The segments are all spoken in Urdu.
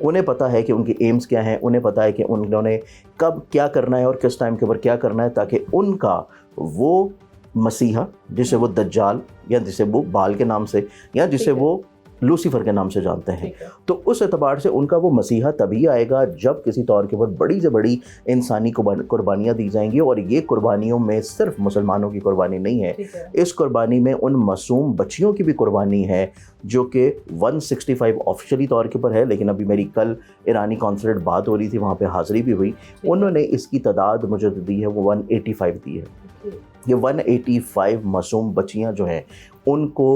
انہیں پتہ ہے کہ ان کے ایمز کیا ہیں, انہیں پتہ ہے کہ انہوں نے کب کیا کرنا ہے اور کس ٹائم کے اوپر کیا کرنا ہے, تاکہ ان کا وہ مسیحا جسے وہ دجال یا جسے وہ بال کے نام سے یا جسے وہ لوسیفر کے نام سے جانتے ہیں, تو اس اعتبار سے ان کا وہ مسیحا تبھی آئے گا جب کسی طور کے اوپر بڑی سے بڑی انسانی قربانیاں دی جائیں گی. اور یہ قربانیوں میں صرف مسلمانوں کی قربانی نہیں ہے, اس قربانی میں ان معصوم بچیوں کی بھی قربانی ہے جو کہ 165 آفیشلی طور کے اوپر ہے, لیکن ابھی میری کل ایرانی کانسلیٹ بات ہو رہی تھی, وہاں پہ حاضری بھی ہوئی, انہوں نے اس کی تعداد مجھے دی ہے وہ 185 دی ہے. یہ 185 معصوم بچیاں جو ہیں ان کو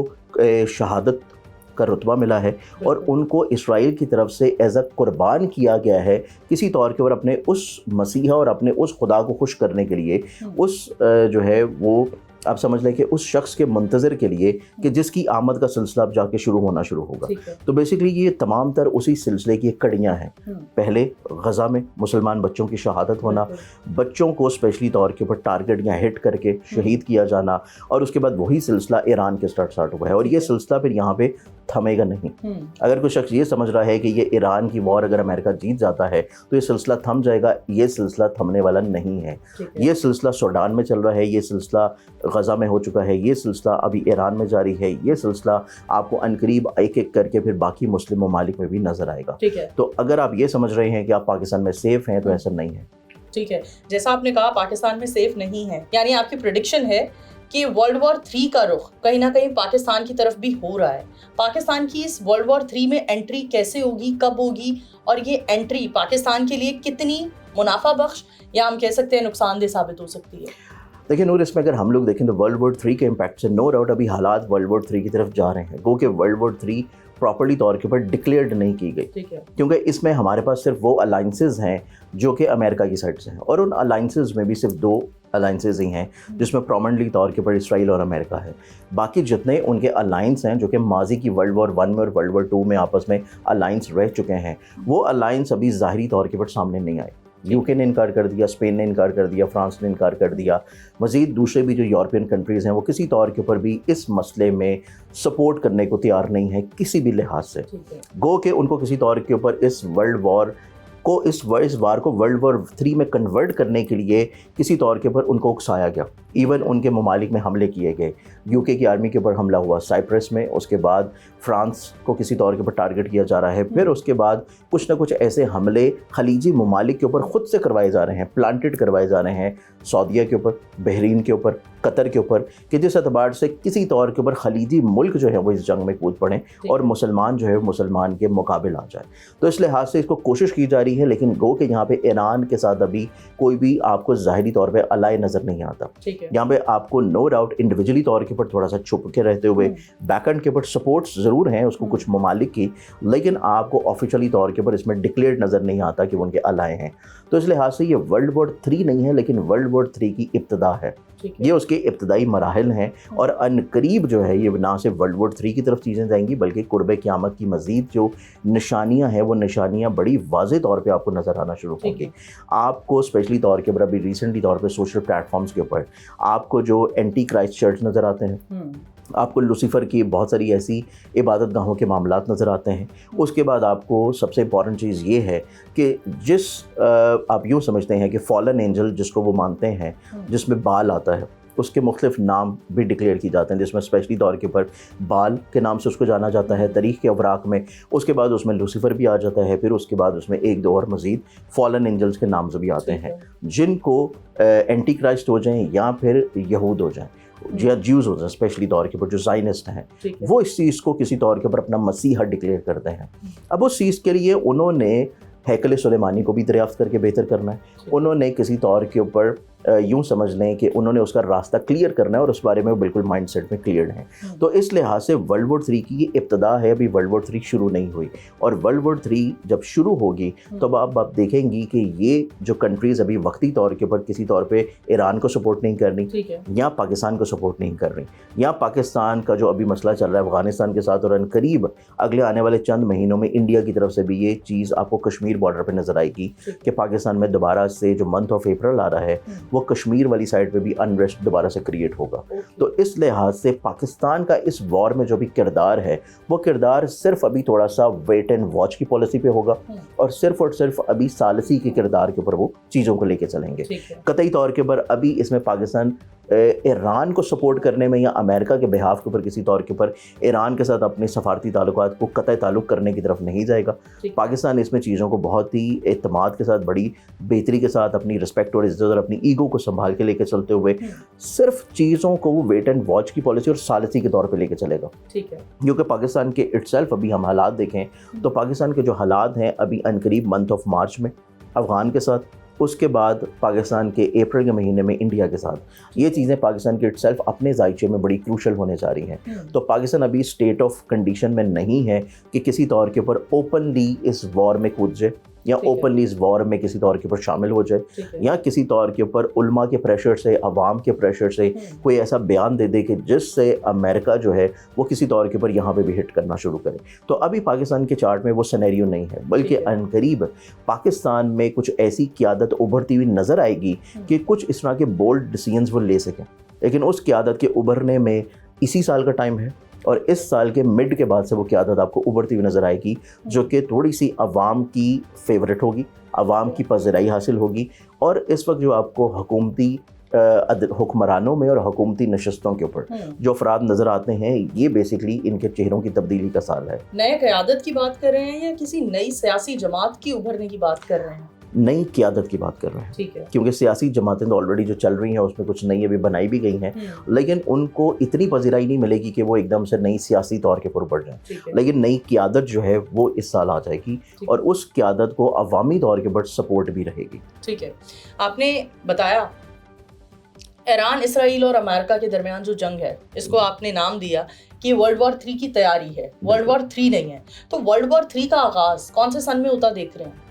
شہادت کا رتبہ ملا ہے اور ان کو اسرائیل کی طرف سے ایز اے قربان کیا گیا ہے کسی طور کے اوپر اپنے اس مسیحا اور اپنے اس خدا کو خوش کرنے کے لیے, اس جو ہے وہ آپ سمجھ لیں کہ اس شخص کے منتظر کے لیے کہ جس کی آمد کا سلسلہ اب جا کے شروع ہونا شروع ہوگا. تو بیسیکلی یہ تمام تر اسی سلسلے کی کڑیاں ہیں. پہلے غزہ میں مسلمان بچوں کی شہادت ہونا, بچوں کو اسپیشلی طور کے اوپر ٹارگٹ یا ہٹ کر کے شہید کیا جانا, اور اس کے بعد وہی سلسلہ ایران کے سٹارٹ ہوا ہے. اور یہ سلسلہ پھر یہاں پہ تھمے گا نہیں. اگر کوئی شخص یہ سمجھ رہا ہے کہ یہ ایران کی وار اگر امریکہ جیت جاتا ہے تو یہ سلسلہ تھم جائے گا, یہ سلسلہ تھمنے والا نہیں ہے. یہ سلسلہ سوڈان میں چل رہا ہے, یہ سلسلہ غزہ میں ہو چکا ہے, یہ سلسلہ ابھی ایران میں جاری ہے, یہ سلسلہ آپ کو عنقریب ایک ایک کر کے پھر باقی مسلم ممالک میں بھی نظر آئے گا. تو اگر آپ یہ سمجھ رہے ہیں کہ آپ پاکستان میں سیف ہیں تو ایسا نہیں ہے. ٹھیک ہے, جیسا آپ نے کہا پاکستان میں سیف نہیں ہے, یعنی آپ کی پریڈکشن ہے کہ ورلڈ وار 3 کا رخ کہیں نہ کہیں پاکستان کی طرف بھی ہو رہا ہے. پاکستان کی اس ورلڈ وار 3 میں انٹری کیسے ہوگی, کب ہوگی, اور یہ انٹری پاکستان کے لیے کتنی منافع بخش یا ہم کہہ سکتے ہیں نقصان دہ ثابت ہو سکتی ہے؟ دیکھیں نور, اس میں اگر ہم لوگ دیکھیں تو ورلڈ وار 3 کے امپیکٹ سے نو ڈاؤٹ ابھی حالات ورلڈ وار 3 کی طرف جا رہے ہیں, گو کہ ورلڈ وار 3 پراپرلی طور کے اوپر ڈکلیئرڈ نہیں کی گئی, کیونکہ اس میں ہمارے پاس صرف وہ الائنسز ہیں جو کہ امریکہ کی سائڈ سے ہیں, اور ان الائنسز میں بھی صرف 2 الائنسز ہی ہیں جس میں پرومنٹلی طور کے اوپر اسرائیل اور امریکہ ہے. باقی جتنے ان کے الائنس ہیں جو کہ ماضی کی ورلڈ وار 1 میں اور ورلڈ وار 2 میں آپس میں الائنس رہ چکے ہیں, وہ الائنس ابھی ظاہری طور کے اوپر سامنے نہیں آئے. یو کے نے انکار کر دیا, اسپین نے انکار کر دیا, فرانس نے انکار کر دیا, مزید دوسرے بھی جو یورپین کنٹریز ہیں وہ کسی طور کے اوپر بھی اس مسئلے میں سپورٹ کرنے کو تیار نہیں ہے کسی بھی لحاظ سے. گو کہ ان کو کسی طور کے اوپر اس ورلڈ وار کو اس وار کو ورلڈ وار 3 میں کنورٹ کرنے کے لیے کسی طور کے اوپر ان کو اکسایا گیا. ایون ان کے ممالک میں حملے کیے گئے, یو کے کی آرمی کے اوپر حملہ ہوا سائپرس میں, اس کے بعد فرانس کو کسی طور کے اوپر ٹارگٹ کیا جا رہا ہے, پھر اس کے بعد کچھ نہ کچھ ایسے حملے خلیجی ممالک کے اوپر خود سے کروائے جا رہے ہیں, پلانٹڈ کروائے جا رہے ہیں, سعودیہ کے اوپر, بحرین کے اوپر, قطر کے اوپر, کہ جس اعتبار سے کسی طور کے اوپر خلیجی ملک جو ہے وہ اس جنگ میں کود پڑیں اور مسلمان جو ہے مسلمان کے مقابل آ جائے. تو اس لحاظ سے اس کو کوشش کی جا رہی ہے, لیکن گو کہ یہاں پہ ایران کے ساتھ ابھی کوئی بھی آپ کو ظاہری طور پہ الائے نظر نہیں آتا. یہاں پہ آپ کو نو ڈاؤٹ انڈیویجولی طور کے اوپر تھوڑا سا چھپ کے رہتے ہوئے بیک اینڈ کے اوپر سپورٹس ضرور ہیں اس کو کچھ ممالک کی, لیکن آپ کو آفیشلی طور کے اوپر اس میں ڈکلیئرڈ نظر نہیں آتا کہ وہ ان کے الائے ہیں. تو اس لحاظ سے یہ ورلڈ وار 3 نہیں ہے, لیکن ورلڈ وار 3 کی ابتدا ہے. یہ اس کے ابتدائی مراحل ہیں, اور ان قریب جو ہے یہ نہ صرف ورلڈ وار 3 کی طرف چیزیں جائیں گی بلکہ قرب قیامت کی مزید جو نشانیاں ہیں وہ نشانیاں بڑی واضح طور پہ آپ کو نظر آنا شروع ہوں گی. آپ کو اسپیشلی طور کے اوپر ابھی ریسنٹلی طور پہ سوشل پلیٹ فارمس کے اوپر آپ کو جو اینٹی کرائسٹ چرچ نظر آتے ہیں, آپ کو لوسیفر کی بہت ساری ایسی عبادت گاہوں کے معاملات نظر آتے ہیں. اس کے بعد آپ کو سب سے امپورٹنٹ چیز یہ ہے کہ جس آپ یوں سمجھتے ہیں کہ فالن اینجل جس کو وہ مانتے ہیں, جس میں بال آتا ہے, اس کے مختلف نام بھی ڈکلیئر کی جاتے ہیں, جس میں اسپیشلی طور کے اوپر بال کے نام سے اس کو جانا جاتا ہے تاریخ کے اوراق میں. اس کے بعد اس میں لوسیفر بھی آ جاتا ہے, پھر اس کے بعد اس میں 1-2 اور مزید فالن اینجلز کے نام بھی آتے ہیں جن کو اینٹی کرائسٹ ہو جائیں یا پھر یہود ہو جائیں یا جیوز ہو جائیں, اسپیشلی طور کے اوپر جو زائنسٹ ہیں وہ اس چیز کو کسی طور کے اوپر اپنا مسیحا ڈکلیئر کرتے ہیں. اب اس چیز کے لیے انہوں نے ہیکل سلیمانی کو بھی دریافت کر کے بہتر کرنا ہے, انہوں نے کسی طور کے اوپر یوں سمجھ لیں کہ انہوں نے اس کا راستہ کلیئر کرنا ہے اور اس بارے میں بالکل مائنڈ سیٹ میں کلیئرڈ ہیں. تو اس لحاظ سے ورلڈ وار 3 کی ابتدا ہے, ابھی ورلڈ وار 3 شروع نہیں ہوئی, اور ورلڈ وار 3 جب شروع ہوگی تو آپ دیکھیں گی کہ یہ جو کنٹریز ابھی وقتی طور کے اوپر کسی طور پہ ایران کو سپورٹ نہیں کر رہی یا پاکستان کو سپورٹ نہیں کر رہی, یا پاکستان کا جو ابھی مسئلہ چل رہا ہے افغانستان کے ساتھ, اور ان قریب اگلے آنے والے چند مہینوں میں انڈیا کی طرف سے بھی یہ چیز آپ کو کشمیر بارڈر پہ نظر آئے گی کہ پاکستان میں دوبارہ سے جو منتھ آف اپریل آ رہا ہے وہ کشمیر والی سائڈ پہ بھی انریسٹ دوبارہ سے کریٹ ہوگا. تو اس لحاظ سے پاکستان کا اس وار میں جو بھی کردار ہے وہ کردار صرف ابھی تھوڑا سا ویٹ اینڈ واچ کی پالیسی پہ ہوگا اور صرف ابھی ثالثی کے کردار کے اوپر وہ چیزوں کو لے کے چلیں گے. قطعی طور کے اوپر ابھی اس میں پاکستان ایران کو سپورٹ کرنے میں یا امریکہ کے بہاف کے اوپر کسی طور کے اوپر ایران کے ساتھ اپنے سفارتی تعلقات کو قطع تعلق کرنے کی طرف نہیں جائے گا. پاکستان اس میں چیزوں کو بہت ہی اعتماد کے ساتھ بڑی بہتری کے ساتھ اپنی رسپیکٹ اور عزت اور اپنی ایگو کو سنبھال کے لے کے چلتے ہوئے صرف چیزوں کو وہ ویٹ اینڈ واچ کی پالیسی اور ثالثی کے طور پہ لے کے چلے گا. کیونکہ پاکستان کے اٹ سیلف ابھی ہم حالات دیکھیں تو پاکستان کے جو حالات ہیں ابھی عنقریب منتھ آف مارچ میں افغان کے ساتھ, اس کے بعد پاکستان کے اپریل کے مہینے میں انڈیا کے ساتھ, یہ چیزیں پاکستان کے اٹ سیلف اپنے ذائچے میں بڑی کروشل ہونے جا رہی ہیں. تو پاکستان ابھی اسٹیٹ آف کنڈیشن میں نہیں ہے کہ کسی طور کے اوپر اوپنلی اس وار میں کود جائے یا اوپنلی اس وار میں کسی طور کے اوپر شامل ہو جائے یا کسی طور کے اوپر علماء کے پریشر سے, عوام کے پریشر سے کوئی ایسا بیان دے دے کہ جس سے امریکہ جو ہے وہ کسی طور کے اوپر یہاں پہ بھی ہٹ کرنا شروع کرے. تو ابھی پاکستان کے چارٹ میں وہ سینیریو نہیں ہے, بلکہ عنقریب پاکستان میں کچھ ایسی قیادت ابھرتی ہوئی نظر آئے گی کہ کچھ اس طرح کے بولڈ ڈیسیژنز وہ لے سکیں. لیکن اس قیادت کے ابھرنے میں اسی سال کا ٹائم ہے اور اس سال کے مڈ کے بعد سے وہ قیادت آپ کو ابھرتی ہوئی نظر آئے گی جو کہ تھوڑی سی عوام کی فیوریٹ ہوگی, عوام کی پذیرائی حاصل ہوگی. اور اس وقت جو آپ کو حکومتی حکمرانوں میں اور حکومتی نشستوں کے اوپر جو افراد نظر آتے ہیں یہ بیسکلی ان کے چہروں کی تبدیلی کا سال ہے. نئے قیادت کی بات کر رہے ہیں یا کسی نئی سیاسی جماعت کی ابھرنے کی بات کر رہے ہیں؟ نئی قیادت کی بات کر رہے ہیں. ٹھیک ہے. کیونکہ سیاسی جماعتیں تو آلریڈی جو چل رہی ہیں اس میں کچھ نئی ابھی بنائی بھی گئی ہیں, لیکن ان کو اتنی پذیرائی نہیں ملے گی کہ وہ ایک دم سے نئی سیاسی طور کے اوپر بڑھ جائیں. لیکن نئی قیادت جو ہے وہ اس سال آ جائے گی اور اس قیادت کو عوامی طور کے اوپر سپورٹ بھی رہے گی. ٹھیک ہے. آپ نے بتایا ایران اسرائیل اور امریکہ کے درمیان جو جنگ ہے اس کو آپ نے نام دیا کہ ورلڈ وار 3 کی تیاری ہے, ورلڈ وار 3 نہیں ہے. تو ورلڈ وار 3 کا آغاز کون سے سن میں ہوتا دیکھ رہے ہیں؟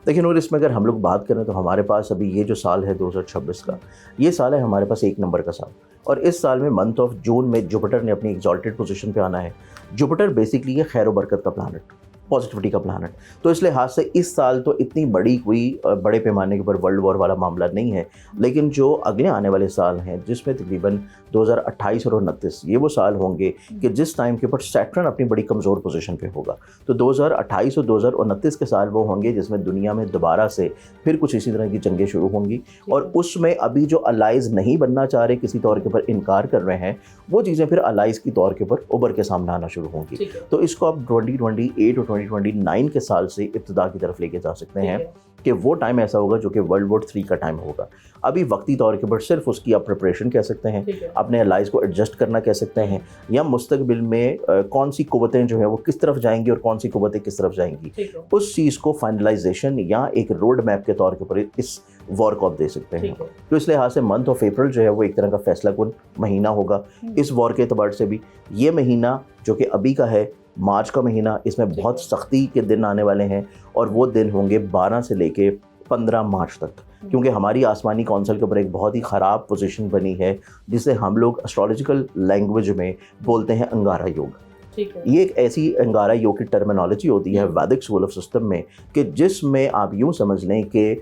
لیکن اور اس میں اگر ہم لوگ بات کریں تو ہمارے پاس ابھی یہ جو سال ہے 2026 کا, یہ سال ہے ہمارے پاس 1 نمبر کا سال. اور اس سال میں منتھ آف جون میں جوپیٹر نے اپنی ایگزالٹڈ پوزیشن پہ آنا ہے. جوپیٹر بیسکلی یہ خیر و برکت کا پلانٹ, پازیٹیوٹی کا پلانٹ. تو اس لحاظ سے اس سال تو اتنی بڑی کوئی بڑے پیمانے کے اوپر ورلڈ وار والا معاملہ نہیں ہے. لیکن جو اگلے آنے والے سال ہیں جس میں تقریباً 2028 اور 2029 یہ وہ سال ہوں گے کہ جس ٹائم کے اوپر سیٹرن اپنی بڑی کمزور پوزیشن پہ ہوگا. تو 2028 اور 2029 کے سال وہ ہوں گے جس میں دنیا میں دوبارہ سے پھر کچھ اسی طرح کی جنگیں شروع ہوں گی. اور اس میں ابھی جو الائز نہیں بننا چاہ رہے, کسی طور کے اوپر انکار کر رہے ہیں, وہ چیزیں پھر الائز کی طور کے اوپر ابھر کے سامنے آنا شروع ہوں گی. تو اس کو آپ 2028 اور 2029 کے سال سے ابتدا کی طرف لے کے جا سکتے ہیں کہ وہ ٹائم ایسا ہوگا جو کہ ورلڈ وار 3 کا ٹائم ہوگا. ابھی وقتی طور کے اوپر صرف اس کی آپ پریپریشن کہہ سکتے ہیں, اپنے الائز کو ایڈجسٹ کرنا کہہ سکتے ہیں, یا مستقبل میں کون سی قوتیں جو ہیں وہ کس طرف جائیں گی اور کون سی قوتیں کس طرف جائیں گی, اس چیز کو فائنلائزیشن یا ایک روڈ میپ کے طور کے اوپر اس وار کو آپ دے سکتے ہیں. تو اس لحاظ سے منتھ آف اپریل جو ہے وہ ایک طرح کا فیصلہ کن مہینہ ہوگا اس وار کے اعتبار سے بھی. یہ مہینہ جو کہ ابھی کا ہے مارچ کا مہینہ, اس میں بہت سختی کے دن آنے والے ہیں اور وہ دن ہوں گے 12 سے لے کے 15 مارچ تک. کیونکہ ہماری آسمانی کونسل کے اوپر ایک بہت ہی خراب پوزیشن بنی ہے جسے ہم لوگ اسٹرالوجیکل لینگویج میں بولتے ہیں انگارا یوگ. یہ ایک ایسی انگارا یوگ کی ٹرمینالوجی ہوتی ہے ویدک اسکول آف سسٹم میں کہ جس میں آپ یوں سمجھ لیں کہ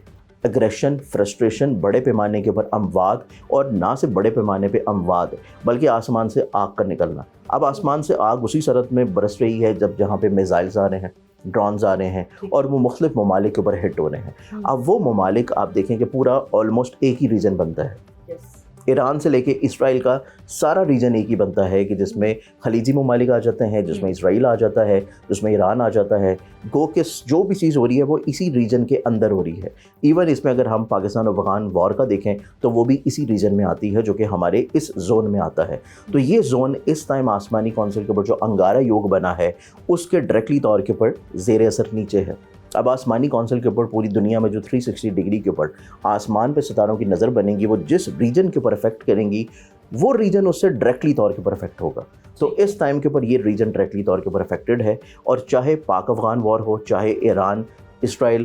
اگریشن, فرسٹریشن, بڑے پیمانے کے اوپر اموات, اور نہ صرف بڑے پیمانے پہ اموات بلکہ آسمان سے آگ کا نکلنا. اب آسمان سے آگ اسی صورت میں برس رہی ہے جب جہاں پہ میزائلز آ رہے ہیں, ڈرونز آ رہے ہیں اور وہ مختلف ممالک کے اوپر ہٹ ہو رہے ہیں. اب وہ ممالک آپ دیکھیں کہ پورا آلموسٹ ایک ہی ریجن بنتا ہے. ایران سے لے کے اسرائیل کا سارا ریجن ایک ہی بنتا ہے کہ جس میں خلیجی ممالک آ جاتے ہیں, جس میں اسرائیل آ جاتا ہے, جس میں ایران آ جاتا ہے. گو کہ جو بھی چیز ہو رہی ہے وہ اسی ریجن کے اندر ہو رہی ہے. ایون اس میں اگر ہم پاکستان اور افغان وار کا دیکھیں تو وہ بھی اسی ریجن میں آتی ہے جو کہ ہمارے اس زون میں آتا ہے. تو یہ زون اس ٹائم آسمانی کونسل کے اوپر جو انگارا یوگ بنا ہے اس کے ڈائریکٹلی طور کے اوپر زیر اثر نیچے ہے. اب آسمانی کونسل کے اوپر پوری دنیا میں جو 360 ڈگری کے اوپر آسمان پہ ستاروں کی نظر بنے گی, وہ جس ریجن کے اوپر افیکٹ کریں گی وہ ریجن اس سے ڈائریکٹلی طور کے اوپر افیکٹ ہوگا. تو اس ٹائم کے اوپر یہ ریجن ڈائریکٹلی طور کے اوپر افیکٹڈ ہے. اور چاہے پاک افغان وار ہو, چاہے ایران اسرائیل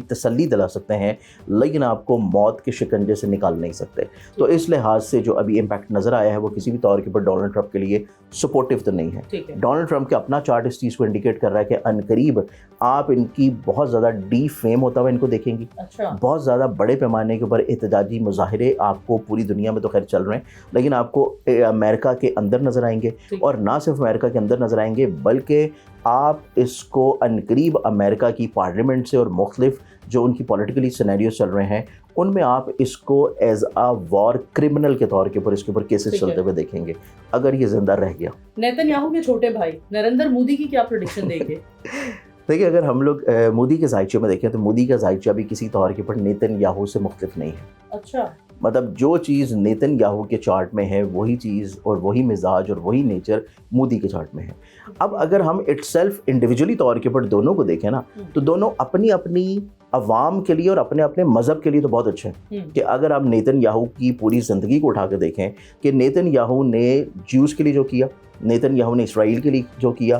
تسلی دلا سکتے ہیں لیکن آپ کو موت کے شکنجے سے نکال نہیں سکتے. تو اس لحاظ سے جو ابھی امپیکٹ نظر آیا ہے وہ کسی بھی طور کے اوپر ڈونلڈ ٹرمپ کے لیے سپورٹیو تو نہیں ہے. ڈونلڈ ٹرمپ کا اپنا چارٹ اس چیز کو انڈیکیٹ کر رہا ہے کہ عنقریب آپ ان کی بہت زیادہ ڈی فیم ہوتا ہوا ان کو دیکھیں گی. بہت زیادہ بڑے پیمانے کے اوپر احتجاجی مظاہرے آپ کو پوری دنیا میں تو خیر چل رہے ہیں لیکن آپ کو امریکہ کے اندر نظر آئیں گے, اور نہ صرف امریکہ کے اندر نظر آئیں گے بلکہ آپ اس کو عنقریب امریکہ کی پارلیمنٹ سے اور مختلف جو ان کی پولیٹیکلی سینیریوز چل رہے ہیں ان میں آپ اس کو ایز اے وار کرمنل کے طور کے اوپر اس کے اوپر کیسز چلتے ہوئے دیکھیں گے اگر یہ زندہ رہ گیا. نیتن یاہو کے چھوٹے بھائی نریندر مودی کی کیا پریڈکشن دیں گے؟ دیکھیے اگر ہم لوگ مودی کے ذائچے میں دیکھیں تو مودی کا ذائچہ بھی کسی طور کے اوپر نیتن یاہو سے مختلف نہیں ہے. اچھا, مطلب جو چیز نیتن یاہو کے چارٹ میں ہے وہی چیز اور وہی مزاج اور وہی نیچر مودی کے چارٹ میں ہے. اب اگر ہم اٹ سیلف انڈیویجولی طور کے اوپر دونوں کو دیکھیں نا تو دونوں اپنی اپنی عوام کے لیے اور اپنے اپنے مذہب کے لیے تو بہت اچھے ہیں. کہ اگر آپ نیتن یاہو کی پوری زندگی کو اٹھا کے دیکھیں کہ نیتن یاہو نے جیوز کے لیے جو کیا, نیتن یاہو نے اسرائیل کے لیے جو کیا,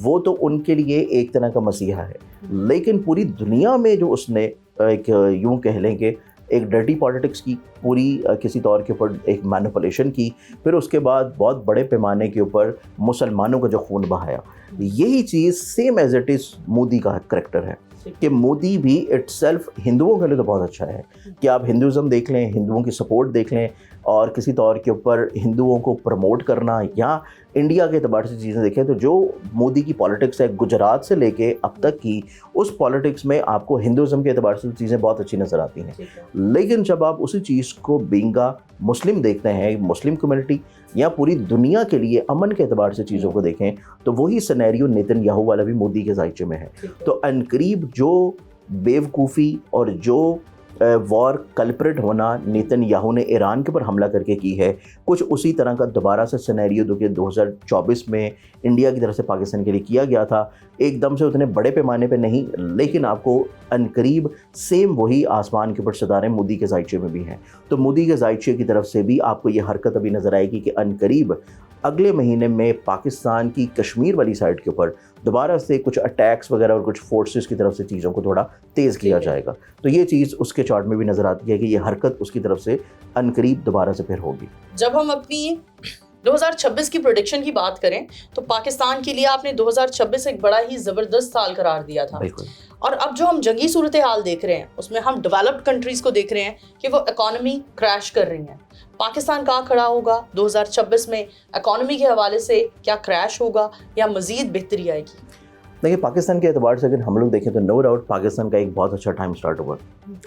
وہ تو ان کے لیے ایک طرح کا مسیحا ہے. لیکن پوری دنیا میں جو اس نے ایک یوں کہہ لیں کہ ایک ڈرٹی پالیٹکس کی, پوری کسی طور کے اوپر ایک مینپولیشن کی, پھر اس کے بعد بہت بڑے پیمانے کے اوپر مسلمانوں کا جو خون بہایا, یہی چیز same as it is Modi کا کریکٹر ہے. کہ مودی بھی اٹ سیلف ہندوؤں کے لیے تو بہت اچھا ہے کہ آپ ہندوازم دیکھ لیں, ہندوؤں کی سپورٹ دیکھ لیں, اور کسی طور کے اوپر ہندوؤں کو پروموٹ کرنا, یا انڈیا کے اعتبار سے چیزیں دیکھیں تو جو مودی کی پالیٹکس ہے گجرات سے لے کے اب تک کی, اس پالیٹکس میں آپ کو ہندوازم کے اعتبار سے چیزیں بہت اچھی نظر آتی ہیں. لیکن جب آپ اسی چیز کو بینگا مسلم دیکھتے ہیں, مسلم کمیونٹی یا پوری دنیا کے لیے امن کے اعتبار سے چیزوں کو دیکھیں تو وہی سینیریو نیتن یاہو والا بھی مودی کے ذائچے میں ہے. تو عنقریب جو بیوقوفی اور جو وار کلپریٹ ہونا نیتن یاہو نے ایران کے اوپر حملہ کر کے کی ہے, کچھ اسی طرح کا دوبارہ سے سینیریو جو کہ 2024 میں انڈیا کی طرف سے پاکستان کے لیے کیا گیا تھا, ایک دم سے اتنے بڑے پیمانے پہ نہیں لیکن آپ کو عنقریب سیم وہی آسمان کے اوپر ستارے مودی کے ذائچے میں بھی ہیں. تو مودی کے ذائچے کی طرف سے بھی آپ کو یہ حرکت ابھی نظر آئے گی کہ عنقریب اگلے مہینے میں پاکستان کی کشمیر والی سائڈ کے اوپر دوبارہ سے کچھ اٹیکس وغیرہ اور کچھ فورسز کی طرف سے چیزوں کو تھوڑا تیز کیا جائے گا. تو یہ چیز اس کے چارٹ میں بھی نظر آتی ہے کہ یہ حرکت اس کی طرف سے عنقریب دوبارہ سے پھر ہوگی. جب ہم اپنی 2026 کی پروڈکشن کی بات کریں تو پاکستان کے لیے آپ نے 2026 ایک بڑا ہی زبردست سال قرار دیا تھا. اور اب جو ہم جنگی صورتحال دیکھ رہے ہیں اس میں ہم ڈیولپڈ کنٹریز کو دیکھ رہے ہیں کہ وہ اکانومی کریش کر رہی ہیں. پاکستان کہاں کھڑا ہوگا 2026 میں؟ اکانومی کے حوالے سے کیا کریش ہوگا یا مزید بہتری آئے گی؟ دیکھیے پاکستان کے اعتبار سے اگر ہم لوگ دیکھیں تو نو ڈاؤٹ پاکستان کا ایک بہت اچھا ٹائم سٹارٹ ہوا,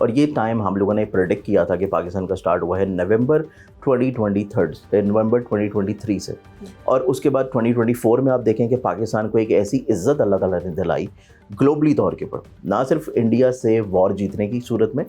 اور یہ ٹائم ہم لوگوں نے پریڈکٹ کیا تھا کہ پاکستان کا سٹارٹ ہوا ہے نومبر 2023 سے, اور اس کے بعد 2024 میں آپ دیکھیں کہ پاکستان کو ایک ایسی عزت اللہ تعالیٰ نے دلائی گلوبلی طور کے اوپر, نہ صرف انڈیا سے وار جیتنے کی صورت میں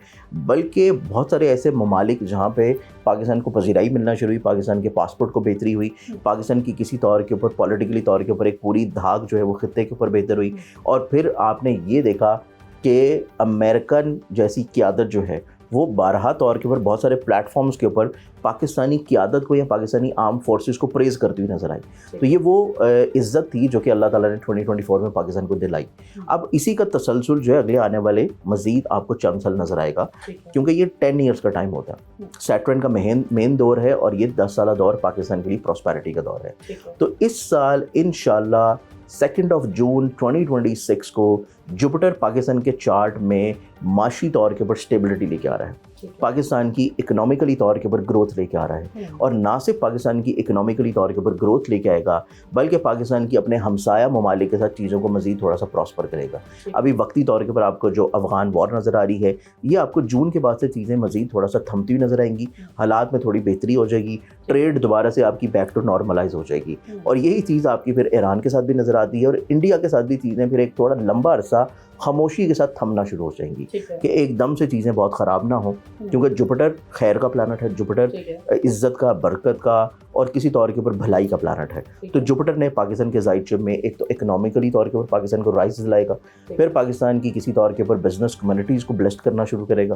بلکہ بہت سارے ایسے ممالک جہاں پہ پاکستان کو پذیرائی ملنا شروع ہوئی, پاکستان کے پاسپورٹ کو بہتری ہوئی, پاکستان کی کسی طور کے اوپر پولیٹیکلی طور کے اوپر ایک پوری دھاگ جو ہے وہ خطے کے اوپر بہتر ہوئی. اور پھر آپ نے یہ دیکھا کہ امریکن جیسی قیادت جو ہے وہ بارہا طور کے اوپر بہت سارے پلیٹ فارمز کے اوپر پاکستانی قیادت کو یا پاکستانی آرم فورسز کو پریز کرتی ہوئی نظر آئی. تو یہ وہ عزت تھی جو کہ اللہ تعالیٰ نے 2024 میں پاکستان کو دلائی. اب اسی کا تسلسل جو ہے اگلے آنے والے مزید آپ کو چند سال نظر آئے گا, کیونکہ یہ 10 ایئرس کا ٹائم ہوتا ہے. سیٹرن کا مین دور ہے اور یہ 10 سالہ دور پاکستان کے لیے پراسپیرٹی کا دور ہے. تو اس سال انشاءاللہ 2 جون 2026 کو جوپٹر پاکستان کے چارٹ میں معاشی طور کے اوپر سٹیبلٹی لے کے آ رہا ہے, پاکستان کی اکنامیکلی طور کے اوپر گروتھ لے کے آ رہا ہے. اور نہ صرف پاکستان کی اکنامیکلی طور کے اوپر گروتھ لے کے آئے گا بلکہ پاکستان کی اپنے ہمسایہ ممالک کے ساتھ چیزوں کو مزید تھوڑا سا پراسپر کرے گا. ابھی وقتی طور کے اوپر آپ کو جو افغان وار نظر آ رہی ہے یہ آپ کو جون کے بعد سے چیزیں مزید تھوڑا سا تھمتی ہوئی نظر آئیں گی, حالات میں تھوڑی بہتری ہو جائے گی, ٹریڈ دوبارہ سے آپ کی بیک ٹو نارملائز ہو جائے گی. اور یہی چیز آپ کی پھر ایران کے ساتھ بھی نظر آتی ہے اور انڈیا کے ساتھ بھی چیزیں پھر ایک تھوڑا لمبا عرصہ خاموشی کے ساتھ تھمنا شروع ہو جائیں گی کہ ایک دم سے چیزیں بہت خراب نہ ہوں, کیونکہ جوپٹر خیر کا پلانٹ ہے, جوپٹر عزت کا, برکت کا اور کسی طور کے اوپر بھلائی کا پلانٹ ہے. تو جوپٹر نے پاکستان کے ذائچے میں ایک تو اکنامیکلی طور کے اوپر پاکستان کو رائز دلائے گا, پھر پاکستان کی کسی طور کے اوپر بزنس کمیونٹیز کو بلیسڈ کرنا شروع کرے گا,